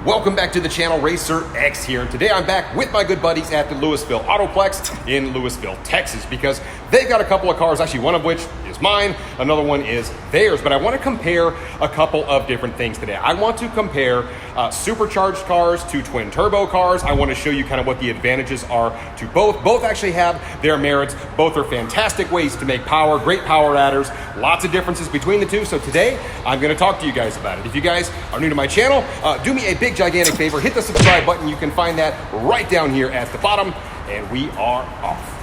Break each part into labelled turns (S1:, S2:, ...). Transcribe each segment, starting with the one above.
S1: Welcome back to the channel, RacerX here. And today I'm back with my good buddies at the Lewisville Autoplex in Lewisville, Texas, because they've got a couple of cars, actually one of which is mine, another one is theirs. But I want to compare a couple of different things today. I want to compare supercharged cars to twin turbo cars. I want to show you kind of what the advantages are to both. Both actually have their merits. Both are fantastic ways to make power, great power adders, lots of differences between the two. So today I'm going to talk to you guys about it. If you guys are new to my channel, do me a big gigantic favor, hit the subscribe button. You can find that right down here at the bottom, and we are off.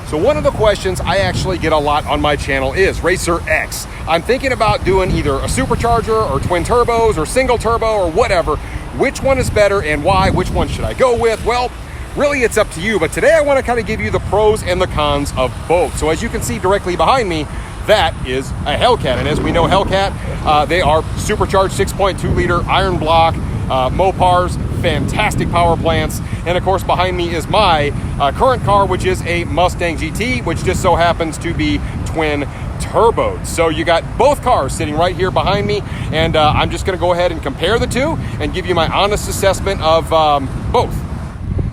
S1: So one of the questions I actually get a lot on my channel is RacerX. I'm thinking about doing either a supercharger or twin turbos or single turbo or whatever. Which one is better and why? Which one should I go with? Well, really it's up to you, but today I want to kind of give you the pros and the cons of both. So as you can see directly behind me, that is a Hellcat. And as we know, Hellcat, they are supercharged 6.2 liter iron block Mopars, fantastic power plants. And of course behind me is my current car, which is a Mustang GT, which just so happens to be twin turboed. So you got both cars sitting right here behind me, and I'm just going to go ahead and compare the two and give you my honest assessment of both.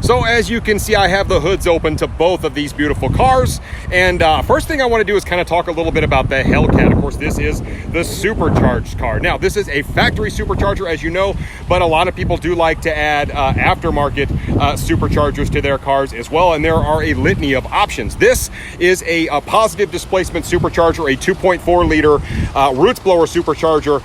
S1: So as you can see, I have the hoods open to both of these beautiful cars. And first thing I want to do is kind of talk a little bit about the Hellcat. Of course, this is the supercharged car. Now, this is a factory supercharger, as you know, but a lot of people do like to add aftermarket superchargers to their cars as well. And there are a litany of options. This is a positive displacement supercharger, a 2.4 liter roots blower supercharger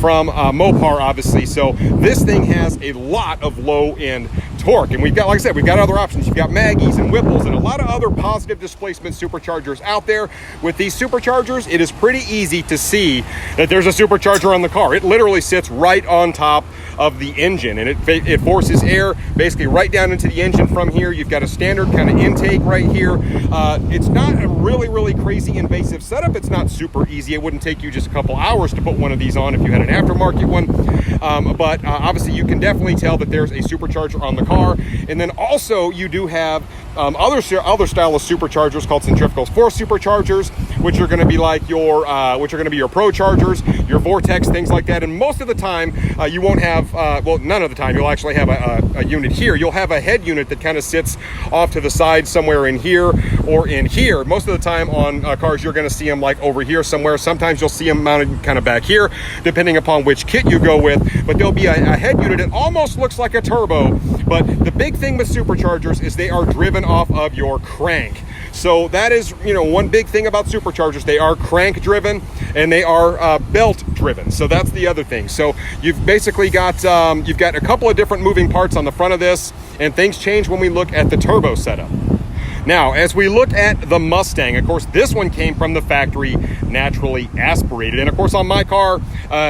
S1: from Mopar, obviously. So this thing has a lot of low end torque, and we've got, like I said, we've got other options. You've got Maggies and Whipples and a lot of other positive displacement superchargers out there. With these superchargers, it is pretty easy to see that there's a supercharger on the car. It literally sits right on top of the engine, and it forces air basically right down into the engine from here. You've got a standard kind of intake right here. It's not a really crazy invasive setup. It's not super easy. It wouldn't take you just a couple hours to put one of these on if you had an aftermarket one. But obviously you can definitely tell that there's a supercharger on the car. And then also you do have other style of superchargers called centrifugal force superchargers, which are going to be like your pro chargers, your vortex, things like that. And most of the time you won't have, well, none of the time, you'll actually have a unit here. You'll have a head unit that kind of sits off to the side somewhere in here or in here. Most of the time on cars, you're going to see them like over here somewhere. Sometimes you'll see them mounted kind of back here, depending upon which kit you go with. But there'll be a head unit that almost looks like a turbo. But the big thing with superchargers is they are driven off of your crank. So that is, one big thing about superchargers. They are crank driven and they are belt driven. So that's the other thing. So you've basically got you've got a couple of different moving parts on the front of this, and things change when we look at the turbo setup. Now, as we look at the Mustang, of course, this one came from the factory naturally aspirated. And of course, on my car,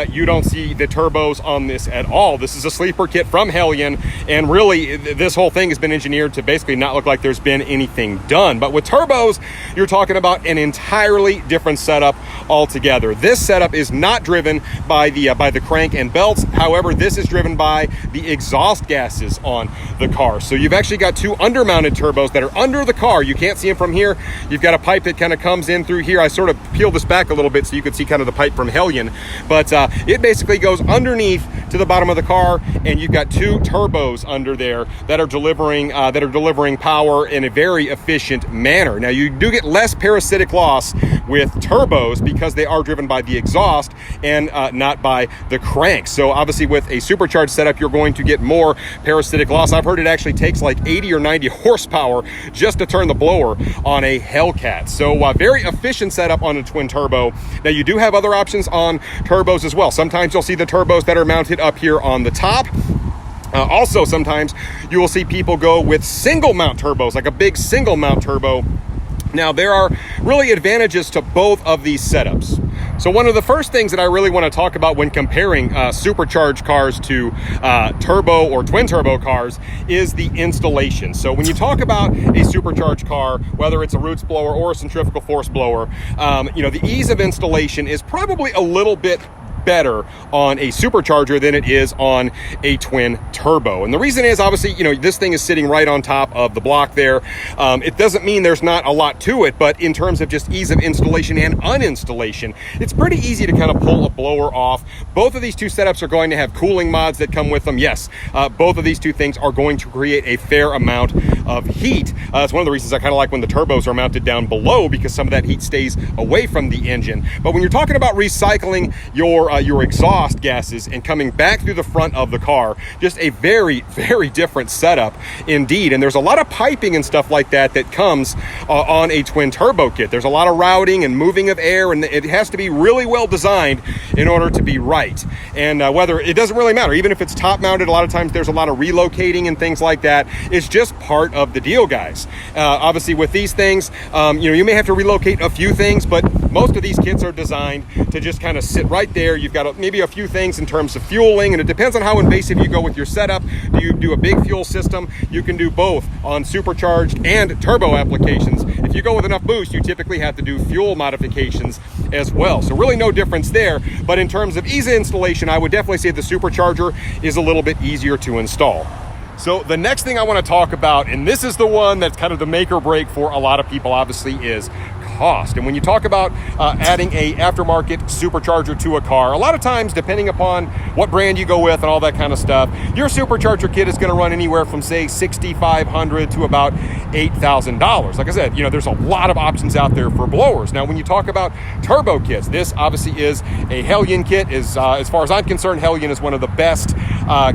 S1: you don't see the turbos on this at all. This is a sleeper kit from Hellion. And really, this whole thing has been engineered to basically not look like there's been anything done. But with turbos, you're talking about an entirely different setup altogether. This setup is not driven by the crank and belts. However, this is driven by the exhaust gases on the car. So you've actually got two undermounted turbos that are under the car. You can't see them from here. You've got a pipe that kind of comes in through here. I sort of peeled this back a little bit so you could see kind of the pipe from Hellion, but it basically goes underneath to the bottom of the car, and you've got two turbos under there that are delivering power in a very efficient manner. Now, you do get less parasitic loss with turbos because they are driven by the exhaust and not by the crank. So obviously with a supercharged setup, you're going to get more parasitic loss. I've heard it actually takes like 80 or 90 horsepower just to turn the blower on a Hellcat. So very efficient setup on a twin turbo. Now, you do have other options on turbos as well. Sometimes you'll see the turbos that are mounted up here on the top. Also, sometimes you will see people go with single mount turbos, like a big single mount turbo. Now, there are really advantages to both of these setups. So one of the first things that I really want to talk about when comparing supercharged cars to turbo or twin turbo cars is the installation. So when you talk about a supercharged car, whether it's a roots blower or a centrifugal force blower, the ease of installation is probably a little bit better on a Supercharger than it is on a twin turbo. And the reason is, obviously, you know, this thing is sitting right on top of the block there. It doesn't mean there's not a lot to it, but in terms of just ease of installation and uninstallation, it's pretty easy to kind of pull a blower off. Both of these two setups are going to have cooling mods that come with them. Yes, both of these two things are going to create a fair amount of heat. That's one of the reasons I kind of like when the turbos are mounted down below, because some of that heat stays away from the engine. But when you're talking about recycling your exhaust gases and coming back through the front of the car, just a very, very different setup indeed. And there's a lot of piping and stuff like that that comes on a twin turbo kit. There's a lot of routing and moving of air, and it has to be really well designed in order to be right. And whether it doesn't really matter, even if it's top mounted, a lot of times there's a lot of relocating and things like that. It's just part of the deal, guys. Obviously with these things, you may have to relocate a few things, but most of these kits are designed to just kind of sit right there. You've got maybe a few things in terms of fueling, and it depends on how invasive you go with your setup. Do you do a big fuel system? You can do both on supercharged and turbo applications. If you go with enough boost, you typically have to do fuel modifications as well. So really no difference there. But in terms of ease of installation, I would definitely say the Supercharger is a little bit easier to install. So the next thing I want to talk about, and this is the one that's kind of the make or break for a lot of people, obviously, is cost. And when you talk about adding a aftermarket Supercharger to a car, a lot of times, depending upon what brand you go with and all that kind of stuff, your Supercharger kit is going to run anywhere from, say, $6,500 to about $8,000. Like I said, there's a lot of options out there for blowers. Now, when you talk about turbo kits, this obviously is a Hellion kit. As far as I'm concerned, Hellion is one of the best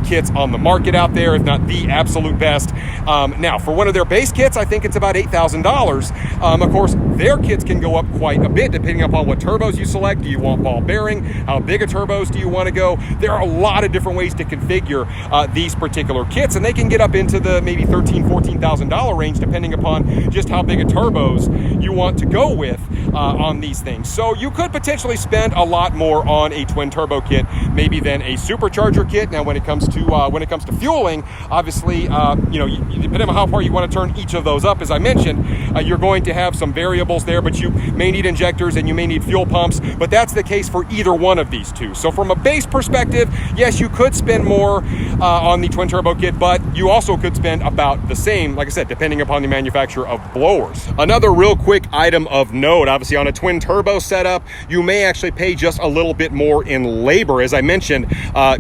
S1: kits on the market out there, if not the absolute best. Now, for one of their base kits, I think it's about $8,000. Of course, their kits can go up quite a bit depending upon what turbos you select. Do you want ball bearing? How big a turbos do you want to go? There are a lot of different ways to configure these particular kits, and they can get up into the maybe $13,000, $14,000 range depending upon just how big a turbos you want to go with on these things. So you could potentially spend a lot more on a twin turbo kit maybe than a Supercharger kit. Now, when it comes to fueling, obviously, depending on how far you want to turn each of those up, as I mentioned, you're going to have some variables there, but you may need injectors and you may need fuel pumps, but that's the case for either one of these two. So from a base perspective, yes, you could spend more on the twin turbo kit, but you also could spend about the same, like I said, depending upon the manufacturer of blowers. Another real quick item of note, obviously on a twin turbo setup, you may actually pay just a little bit more in labor. As I mentioned,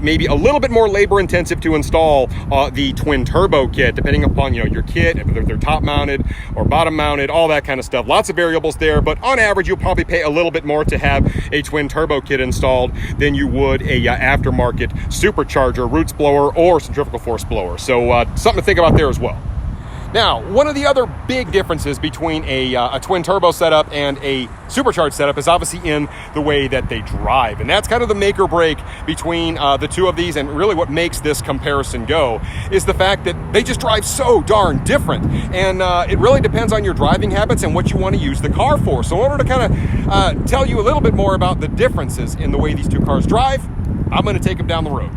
S1: maybe a little bit more labor intensive to install the twin turbo kit, depending upon your kit, if they're top mounted or bottom mounted, all that kind of stuff. Lots of variables there, but on average, you'll probably pay a little bit more to have a twin turbo kit installed than you would a aftermarket Supercharger, roots blower, or centrifugal force blower. So something to think about there as well. Now, one of the other big differences between a twin turbo setup and a supercharged setup is obviously in the way that they drive. And that's kind of the make or break between the two of these, and really what makes this comparison go is the fact that they just drive so darn different. And it really depends on your driving habits and what you want to use the car for. So in order to kind of tell you a little bit more about the differences in the way these two cars drive, I'm going to take them down the road.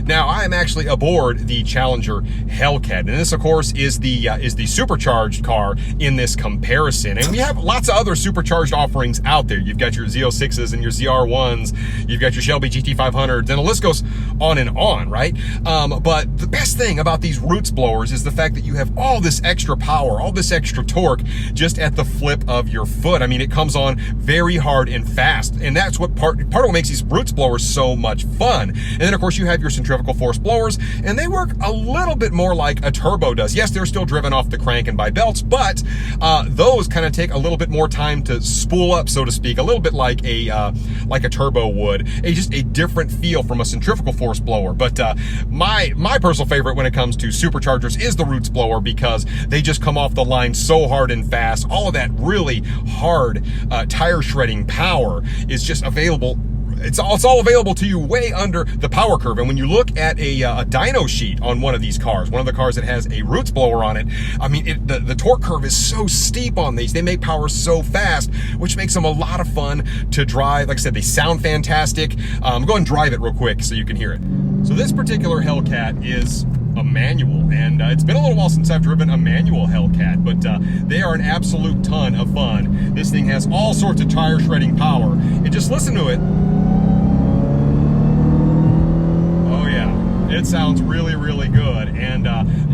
S1: Now, I am actually aboard the Challenger Hellcat, and this, of course, is the supercharged car in this comparison. And we have lots of other supercharged offerings out there. You've got your Z06s and your ZR1s, you've got your Shelby GT500s, and the list goes on and on, right? But the best thing about these roots blowers is the fact that you have all this extra power, all this extra torque just at the flip of your foot. I mean, it comes on very hard and fast, and that's what part of what makes these roots blowers so much fun. And then, of course, you have your centrifugal force blowers, and they work a little bit more like a turbo does. Yes, they're still driven off the crank and by belts, but those kind of take a little bit more time to spool up, so to speak, a little bit like a turbo would. Just a different feel from a centrifugal force blower. But my personal favorite when it comes to superchargers is the roots blower, because they just come off the line so hard and fast. All of that really hard tire shredding power is just available. It's all available to you way under the power curve. And when you look at a dyno sheet on one of these cars, one of the cars that has a roots blower on it, I mean, the torque curve is so steep on these. They make power so fast, which makes them a lot of fun to drive. Like I said, they sound fantastic. Go ahead and drive it real quick so you can hear it. So this particular Hellcat is a manual, and it's been a little while since I've driven a manual Hellcat, but they are an absolute ton of fun. This thing has all sorts of tire shredding power, and just listen to it. It sounds really, really good, and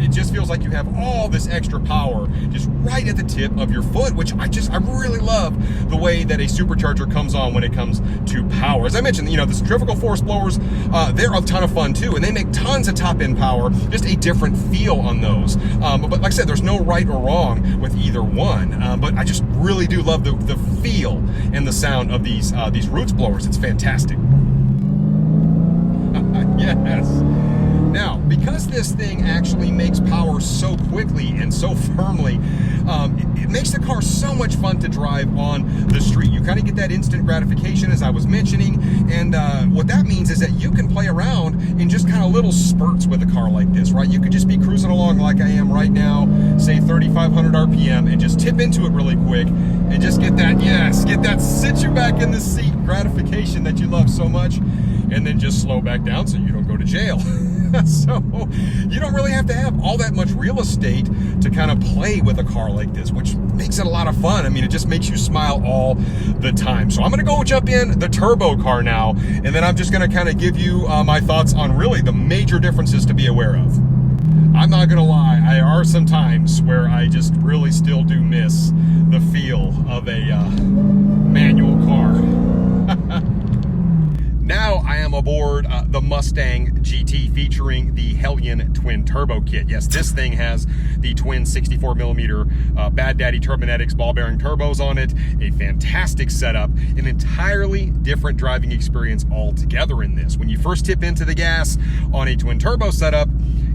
S1: it just feels like you have all this extra power just right at the tip of your foot, which I really love the way that a supercharger comes on when it comes to power. As I mentioned, you know, the centrifugal force blowers, they're a ton of fun too, and they make tons of top-end power, just a different feel on those. But like I said, there's no right or wrong with either one, but I just really do love the feel and the sound of these roots blowers. It's fantastic. Yes. Now, because this thing actually makes power so quickly and so firmly, it makes the car so much fun to drive on the street. You kind of get that instant gratification, as I was mentioning, and what that means is that you can play around in just kind of little spurts with a car like this, right? You could just be cruising along like I am right now, say 3,500 RPM, and just tip into it really quick and just get that sit you back in the seat gratification that you love so much, and then just slow back down so you don't go to jail. So you don't really have to have all that much real estate to kind of play with a car like this, which makes it a lot of fun. I mean, it just makes you smile all the time. So I'm going to go jump in the turbo car now, and then I'm just going to kind of give you my thoughts on really the major differences to be aware of. I'm not going to lie, there are some times where I just really still do miss the feel of a manual car. Now I am aboard the Mustang GT featuring the Hellion Twin Turbo kit. Yes, this thing has the twin 64mm Bad Daddy Turbonetics ball bearing turbos on it. A fantastic setup, an entirely different driving experience altogether in this. When you first tip into the gas on a twin turbo setup,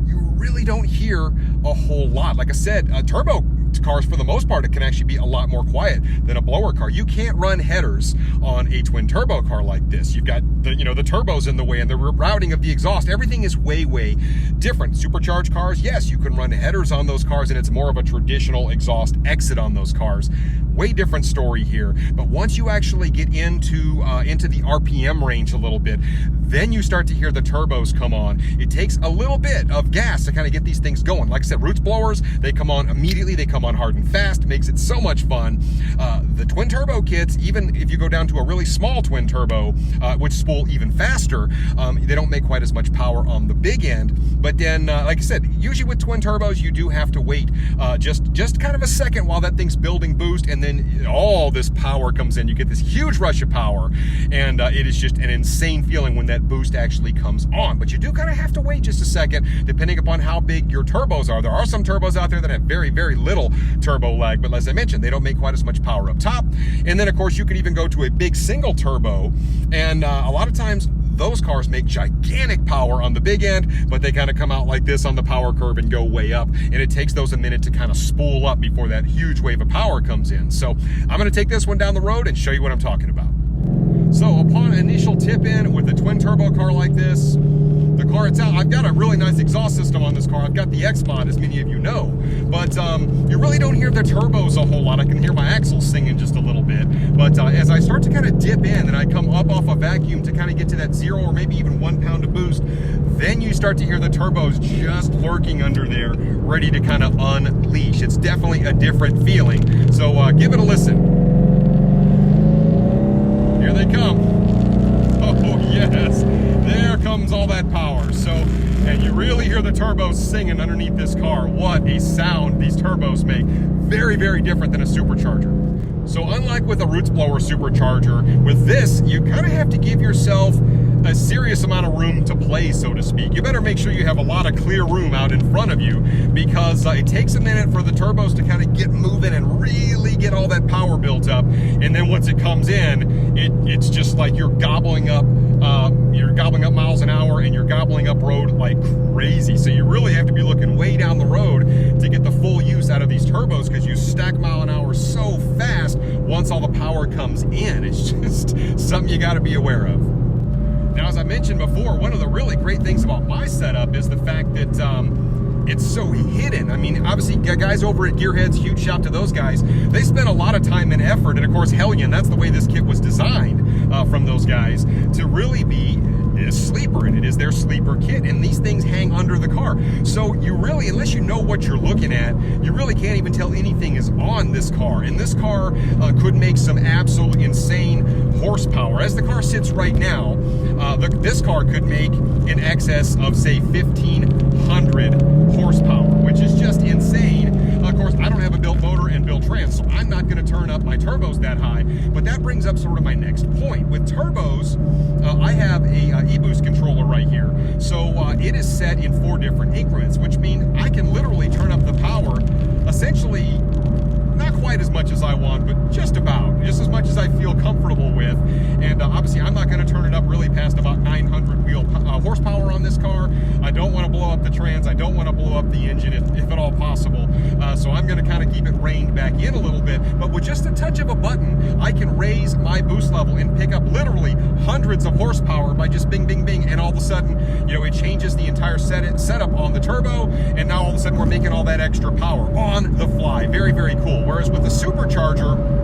S1: you really don't hear a whole lot. Like I said, turbo cars, for the most part, it can actually be a lot more quiet than a blower car. You can't run headers on a twin turbo car like this. You've got the turbos in the way and the routing of the exhaust. Everything is way different. Supercharged cars, yes, you can run headers on those cars, and it's more of a traditional exhaust exit on those cars. Way different story here. But once you actually get into the RPM range a little bit, then you start to hear the turbos come on. It takes a little bit of gas to kind of get these things going. Like I said, roots blowers, they come on immediately. They come on hard and fast. Makes it so much fun. The twin turbo kits, even if you go down to a really small twin turbo, which spool even faster, they don't make quite as much power on the big end. But then, like I said, usually with twin turbos, you do have to wait just kind of a second while that thing's building boost, and then all this power comes in. You get this huge rush of power, and it is just an insane feeling when that boost actually comes on. But you do kind of have to wait just a second, depending upon how big your turbos are. There are some turbos out there that have very little turbo lag, but as I mentioned, they don't make quite as much power up top. And then, of course, you can even go to a big single turbo, and a lot of times those cars make gigantic power on the big end, but they kind of come out like this on the power curve and go way up, and it takes those a minute to kind of spool up before that huge wave of power comes in. So I'm going to take this one down the road and show you what I'm talking about. So upon initial tip in with a twin turbo car like this, the car itself, I've got a really nice exhaust system on this car. I've got the X-Mod, as many of you know, but you really don't hear the turbos a whole lot. I can hear my axles singing just a little bit, but as I start to kind of dip in and I come up off a vacuum to kind of get to that 0 or maybe even 1 pound of boost, then you start to hear the turbos just lurking under there, ready to kind of unleash. It's definitely a different feeling, so give it a listen. Here they come. Oh yes, there comes all that power. So, and you really hear the turbos singing underneath this car. What a sound these turbos make. Very different than a supercharger. So unlike with a roots blower supercharger, with this, you kind of have to give yourself a serious amount of room to play, so to speak. You better make sure you have a lot of clear room out in front of you, because it takes a minute for the turbos to kind of get moving and really get all that power built up. And then once it comes in, it's just like you're gobbling up miles an hour, and you're gobbling up road like crazy. So you really have to be looking way down the road to get the full use out of these turbos, because you stack mile an hour so fast once all the power comes in. It's just something you got to be aware of. Now, as I mentioned before, one of the really great things about my setup is the fact that it's so hidden. I mean, obviously, guys over at Gearheads, huge shout to those guys. They spent a lot of time and effort, and of course, Hellion, that's the way this kit was designed from those guys, to really be sleeper, and it is their sleeper kit, and these things hang under the car. So you really, unless you know what you're looking at, you really can't even tell anything is on this car. And this car could make some absolutely insane horsepower. As the car sits right now, this car could make in excess of, say, 1,500 horsepower, which is just insane. Of course, I don't have a built motor and built trans, so I'm not going to turn up my turbos that high. But that brings up sort of my next point. With turbos, I have a e-boost controller right here. So it is set in 4 different increments, which means I can literally turn up the power essentially not quite as much as I want, but just about, just as much as I feel comfortable with. And obviously, I'm not going to turn it up really past about 900 wheel horsepower on this car. I don't want to blow up the trans. I don't want to blow up the engine if at all possible. So I'm going to kind of keep it reined back in a little bit. But with just a touch of a button, I can raise my boost level and pick up literally hundreds of horsepower by just bing, bing, bing. And all of a sudden, you know, it changes the entire setup on the turbo. And now all of a sudden, we're making all that extra power on the fly. Very, very cool. Whereas with the Supercharger,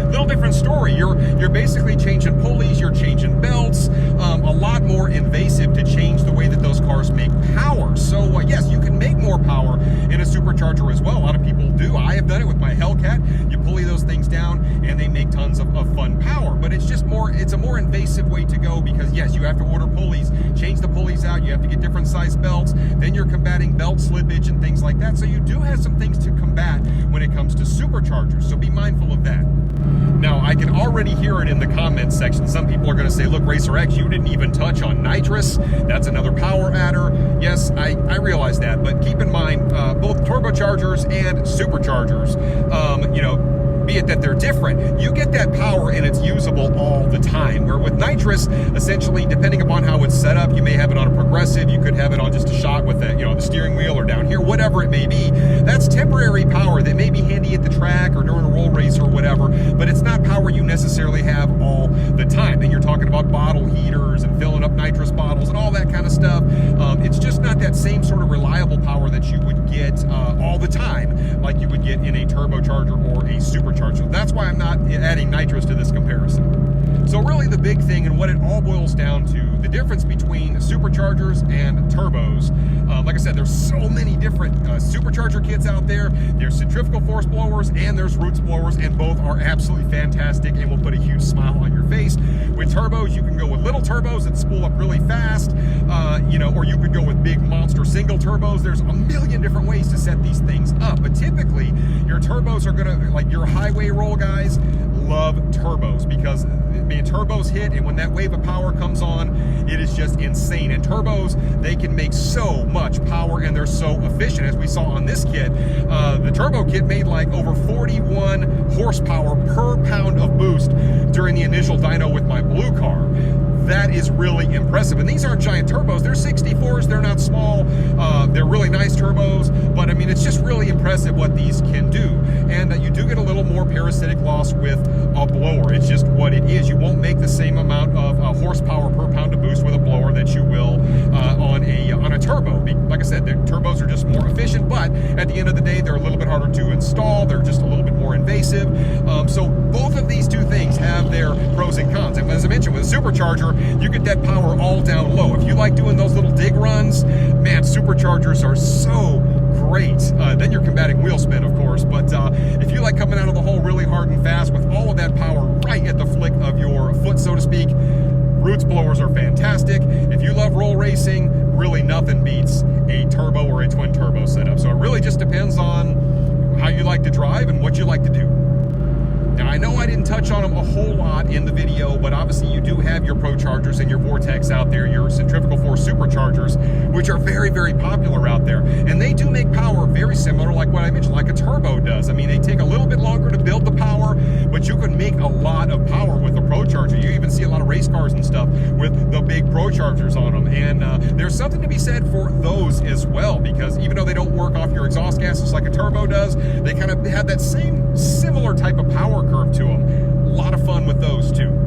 S1: little different story. You're basically changing pulleys, you're changing belts, a lot more invasive to change the way that those cars make power. So yes, you can make more power in a Supercharger as well. A lot of people do. I have done it with my Hellcat. You pulley those things down and they make tons of fun power. But it's just it's a more invasive way to go, because yes, you have to order pulleys, change the pulleys out, you have to get different size belts, then you're combating belt slippage and things like that. So you do have some things to combat when it comes to Superchargers. So be mindful of that. Now, I can already hear it in the comments section. Some people are going to say, look, RacerX, you didn't even touch on nitrous. That's another power adder. Yes, I realize that, but keep in mind, both turbochargers and superchargers, you know, be it that they're different, you get that power and it's usable all the time. Where with nitrous, essentially, depending upon how it's set up, you may have it on a progressive, you could have it on just a shot with the, you know, the steering wheel or down here, whatever it may be. That's temporary power that may be handy at the track or during a roll race or whatever, but it's not power you necessarily have all the time. Then you're talking about bottle heaters and filling up nitrous bottles and all that kind of stuff. It's just not that same sort of reliable power that you would get all the time, like you would get in a turbocharger or a supercharger. That's why I'm not adding nitrous to this comparison. So really the big thing, and what it all boils down to, the difference between superchargers and turbos. Like I said, there's so many different supercharger kits out there. There's centrifugal force blowers and there's roots blowers, and both are absolutely fantastic and will put a huge smile on your face. With turbos, you can go with little turbos that spool up really fast, you know, or you could go with big monster single turbos. There's a million different ways to set these things up, but typically your turbos are gonna, like your highway roll guys, love turbos, because man, turbos hit, and when that wave of power comes on, it is just insane. And turbos, they can make so much power, and they're so efficient. As we saw on this kit, the turbo kit made like over 41 horsepower per pound of boost during the initial dyno with my blue car. That is really impressive. And these aren't giant turbos. They're 64s. They're not small. They're really nice turbos. But I mean, it's just really impressive what these can do. And you do get a little more parasitic loss with a blower. It's just what it is. You won't make the same amount of horsepower per pound of boost with a blower that you will on a turbo. Like I said, the turbos are just more efficient, but at the end of the day, they're a little bit harder to install. They're just a little bit more invasive. So both of these two things have their pros and cons. And as I mentioned, with a supercharger, you get that power all down low. If you like doing those little dig runs, man, superchargers are so great. Then you're combating wheel spin, of course, but if you like coming out of the hole really hard and fast with all of that power right at the flick of your foot, so to speak, roots blowers are fantastic. If you love roll racing, really nothing beats a turbo or a twin turbo setup. So it really just depends on how you like to drive and what you like to do. Now, I know I didn't touch on them a whole lot in the video, but obviously you do have your Prochargers and your Vortex out there, your centrifugal force superchargers, which are very, very popular out there. And they do make power very similar, like what I mentioned, like a turbo does. I mean, they take a little bit longer to build the power, but you can make a lot of power with a Procharger. You even see a lot of race cars and stuff with the big Prochargers on them. And there's something to be said for those as well, because even though they don't work off your exhaust gases like a turbo does, they kind of have that same similar type of power curve to them. A lot of fun with those too.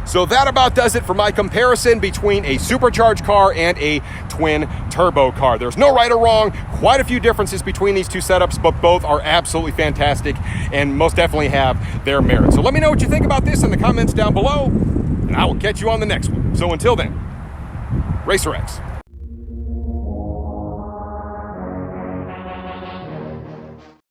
S1: So that about does it for my comparison between a supercharged car and a twin turbo car. There's no right or wrong, quite a few differences between these two setups, but both are absolutely fantastic and most definitely have their merit. So let me know what you think about this in the comments down below, and I will catch you on the next one. So until then, RacerX.